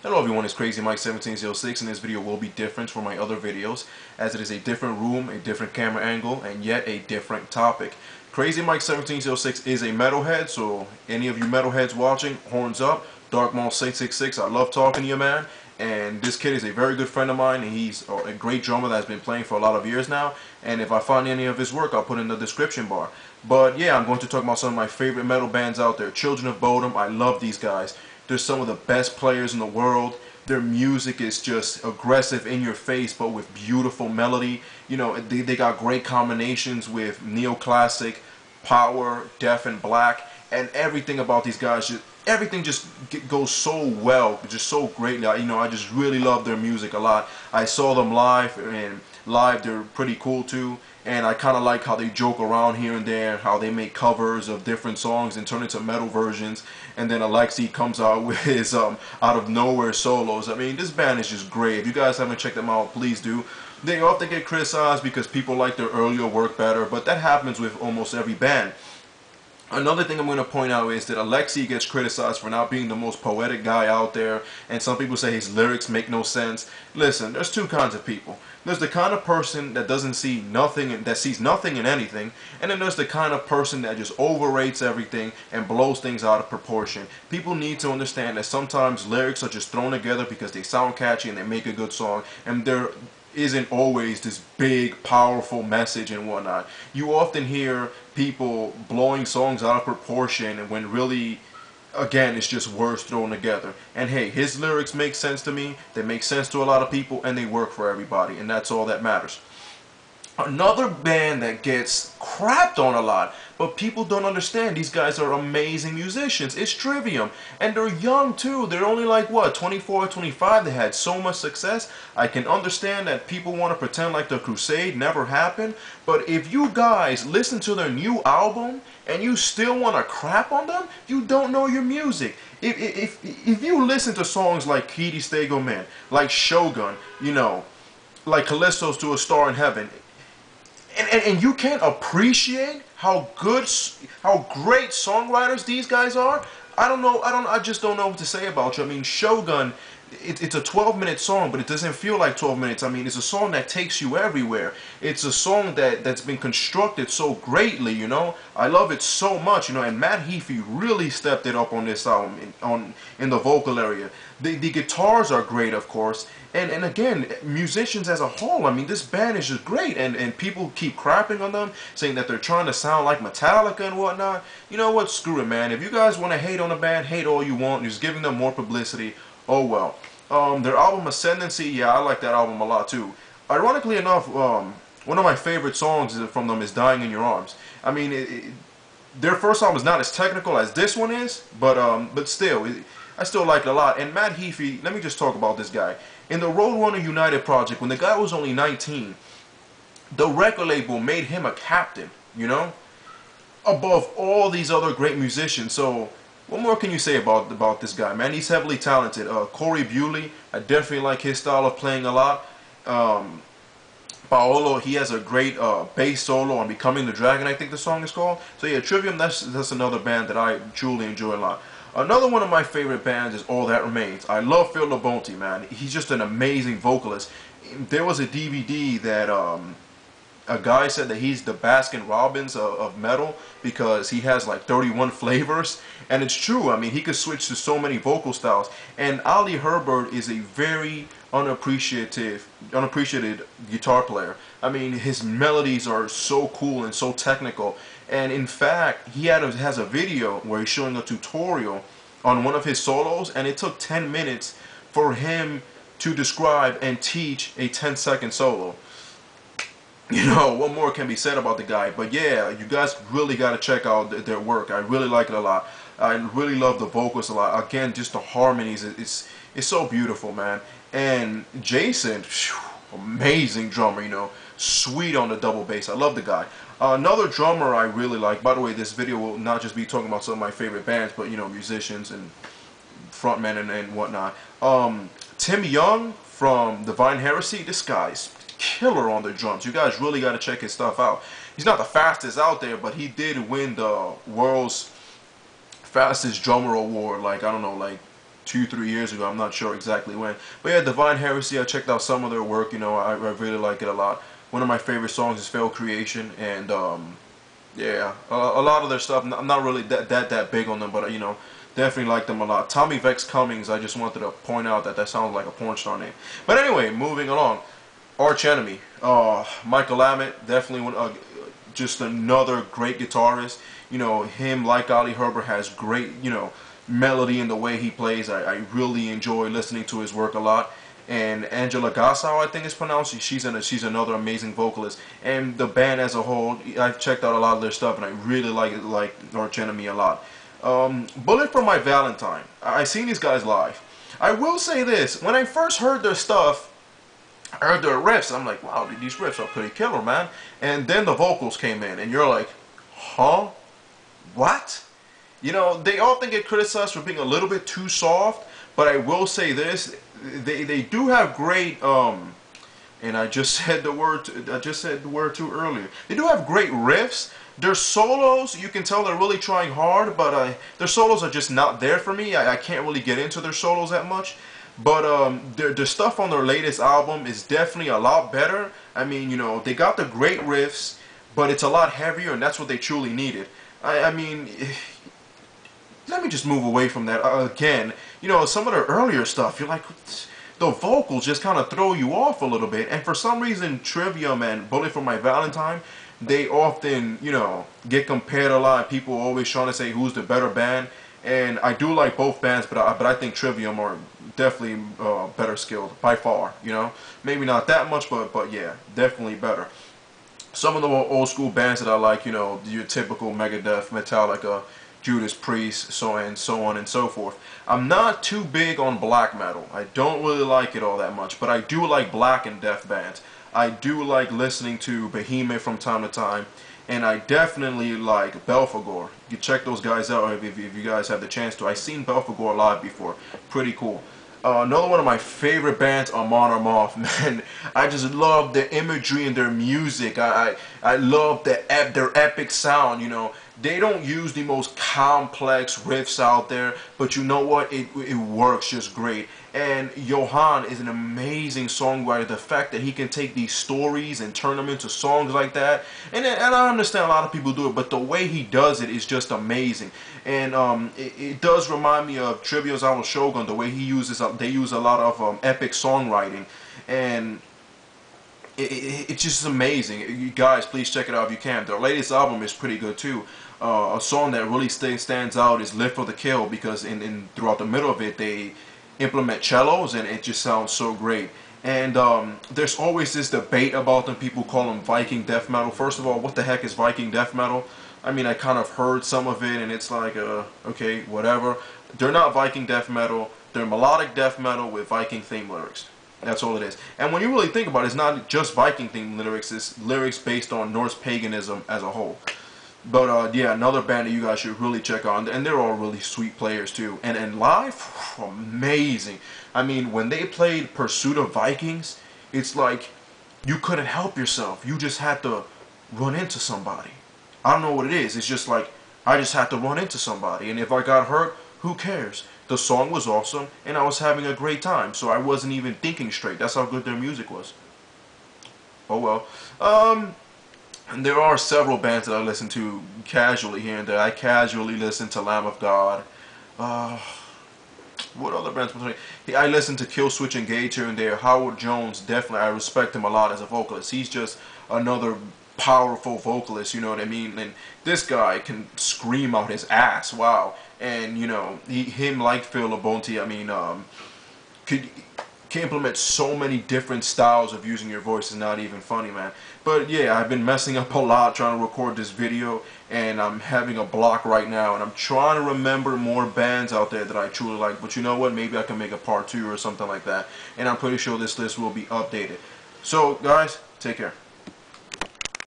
Hello everyone, it's Crazy Mike 1706, and this video will be different from my other videos as it is a different room, a different camera angle, and yet a different topic. Crazy Mike 1706 is a metalhead, so any of you metalheads watching, horns up. Dark Maul 666, I love talking to you, man. And this kid is a very good friend of mine, and he's a great drummer that's been playing for a lot of years now. And if I find any of his work, I'll put it in the description bar. But yeah, I'm going to talk about some of my favorite metal bands out there. Children of Bodom, I love these guys. They're some of the best players in the world. Their music is just aggressive, in your face, but with beautiful melody. You know, they got great combinations with neoclassic, power, deaf and black, and everything about these guys. Everything just goes so well, just so greatly. You know, I just really love their music a lot. I saw them live, and live they're pretty cool too. And I kind of like how they joke around here and there, how they make covers of different songs and turn into metal versions. And then Alexi comes out with his out of nowhere solos. I mean, this band is just great. If you guys haven't checked them out, please do. They often get criticized because people like their earlier work better, but that happens with almost every band. Another thing I'm going to point out is that Alexi gets criticized for not being the most poetic guy out there, and some people say his lyrics make no sense. Listen, there's two kinds of people. There's the kind of person that doesn't see nothing, that sees nothing in anything, and then there's the kind of person that just overrates everything and blows things out of proportion. People need to understand that sometimes lyrics are just thrown together because they sound catchy and they make a good song, and there isn't always this big, powerful message and whatnot. You often hear people blowing songs out of proportion, and when really, again, it's just words thrown together. And hey, his lyrics make sense to me, they make sense to a lot of people, and they work for everybody, and that's all that matters. Another band that gets crapped on a lot, but people don't understand, these guys are amazing musicians, is Trivium. And they're young too. They're only like, what, 24 or 25? They had so much success. I can understand that people want to pretend like the Crusade never happened, but if you guys listen to their new album and you still want to crap on them, you don't know your music. If you listen to songs like Kitty Stego Man, like Shogun, you know, like Callisto's To a Star in Heaven, and you can't appreciate how great songwriters these guys are, I just don't know what to say about you. I mean, Shogun, it's a 12-minute song, but it doesn't feel like 12 minutes. I mean, it's a song that takes you everywhere. It's a song that's been constructed so greatly, you know. I love it so much, you know, and Matt Heafy really stepped it up on this album, in the vocal area. The guitars are great, of course, and again, musicians as a whole, I mean, this band is just great, and people keep crapping on them, saying that they're trying to sound like Metallica and whatnot. You know what, screw it, man. If you guys want to hate on a band, hate all you want, just giving them more publicity, oh well. Their album Ascendancy, yeah, I like that album a lot too. Ironically enough, one of my favorite songs from them is Dying in Your Arms. I mean, their first album is not as technical as this one is, but still, I still like it a lot. And Matt Heafy, let me just talk about this guy. In the Roadrunner United project, when the guy was only 19, the record label made him a captain, you know, above all these other great musicians. So what more can you say about this guy, man? He's heavily talented. Corey Bewley, I definitely like his style of playing a lot. Paolo, he has a great bass solo on Becoming the Dragon, I think the song is called. So yeah, Trivium, that's another band that I truly enjoy a lot. Another one of my favorite bands is All That Remains. I love Phil Labonte, man. He's just an amazing vocalist. There was a DVD that a guy said that he's the Baskin Robbins of metal because he has like 31 flavors, and it's true. I mean, he could switch to so many vocal styles. And Ali Herbert is a very unappreciated guitar player. I mean, his melodies are so cool and so technical. And in fact, he has a video where he's showing a tutorial on one of his solos, and it took 10 minutes for him to describe and teach a 10-second solo. You know, what more can be said about the guy? But yeah, you guys really got to check out their work. I really like it a lot. I really love the vocals a lot. Again, just the harmonies, it's so beautiful, man. And Jason, amazing drummer, you know, sweet on the double bass. I love the guy. Another drummer I really like, by the way, this video will not just be talking about some of my favorite bands, but, you know, musicians and frontmen and whatnot. Tim Young from Divine Heresy, this guy's killer on the drums. You guys really got to check his stuff out. He's not the fastest out there, but he did win the world's fastest drummer award, like, I don't know, like 2-3 years ago. I'm not sure exactly when. But yeah, Divine Heresy, I checked out some of their work. You know, I really like it a lot. One of my favorite songs is Failed Creation, and yeah, a lot of their stuff. I'm not really that big on them, but you know, definitely like them a lot. Tommy Vex Cummings, I just wanted to point out that sounds like a porn star name. But anyway, moving along. Arch Enemy, Michael Lammett, definitely just another great guitarist. You know, him, like Ali Herbert, has great, you know, melody in the way he plays. I really enjoy listening to his work a lot. And Angela Gassau, I think it's pronounced. She's another amazing vocalist. And the band as a whole, I've checked out a lot of their stuff, and I really like Arch Enemy a lot. Bullet for My Valentine. I've seen these guys live. I will say this: when I first heard their stuff, I heard their riffs, I'm like, wow, these riffs are pretty killer, man. And then the vocals came in, and you're like, huh? What? You know, they often get criticized for being a little bit too soft, but I will say this: they do have great and I just said the word too earlier. They do have great riffs. Their solos, you can tell they're really trying hard, but their solos are just not there for me. I can't really get into their solos that much. But their stuff on their latest album is definitely a lot better. I mean, you know, they got the great riffs, but it's a lot heavier, and that's what they truly needed. I mean, let me just move away from that again. You know, some of their earlier stuff, you're like, the vocals just kind of throw you off a little bit. And for some reason, Trivium and Bullet for My Valentine, they often, you know, get compared a lot. People are always trying to say who's the better band. And I do like both bands, but I think Trivium are definitely better skilled by far. You know, maybe not that much, but yeah, definitely better. Some of the more old school bands that I like, you know, your typical Megadeth, Metallica, Judas Priest, so on and so forth. I'm not too big on black metal. I don't really like it all that much, but I do like black and death bands. I do like listening to Behemoth from time to time, and I definitely like Belphegor. You check those guys out if you guys have the chance to. I've seen Belphegor live before. Pretty cool. Another one of my favorite bands, Amon Amarth, man. I just love the imagery in their music. I love their epic sound, you know. They don't use the most complex riffs out there, but you know what? It works just great. And Johan is an amazing songwriter. The fact that he can take these stories and turn them into songs like that, and I understand a lot of people do it, but the way he does it is just amazing. And it does remind me of Trivial Zalo Shogun, the way he uses, they use a lot of epic songwriting, and it's just amazing. You guys, please check it out if you can. Their latest album is pretty good too. A song that really stands out is "Live for the Kill," because throughout the middle of it they implement cellos, and it just sounds so great. And there's always this debate about them. People call them Viking death metal. First of all, what the heck is Viking death metal? I mean, I kind of heard some of it, and it's like, okay, whatever. They're not Viking death metal. They're melodic death metal with Viking theme lyrics. That's all it is. And when you really think about it, it's not just Viking theme lyrics. It's lyrics based on Norse paganism as a whole. But yeah, another band that you guys should really check out, and they're all really sweet players too. And live, amazing. I mean, when they played Pursuit of Vikings, it's like you couldn't help yourself. You just had to run into somebody. I don't know what it is. It's just like I just had to run into somebody, and if I got hurt, who cares? The song was awesome, and I was having a great time, so I wasn't even thinking straight. That's how good their music was. Oh well. And there are several bands that I listen to casually here and there. I casually listen to Lamb of God. What other bands? I listen to Killswitch Engage here and there. Howard Jones, definitely, I respect him a lot as a vocalist. He's just another powerful vocalist, you know what I mean? And this guy can scream out his ass, wow. And you know, him like Phil Labonte, I mean, can implement so many different styles of using your voice. Is not even funny, man. But yeah, I've been messing up a lot trying to record this video, and I'm having a block right now, and I'm trying to remember more bands out there that I truly like. But you know what, maybe I can make a part 2 or something like that, and I'm pretty sure this list will be updated. So guys, take care.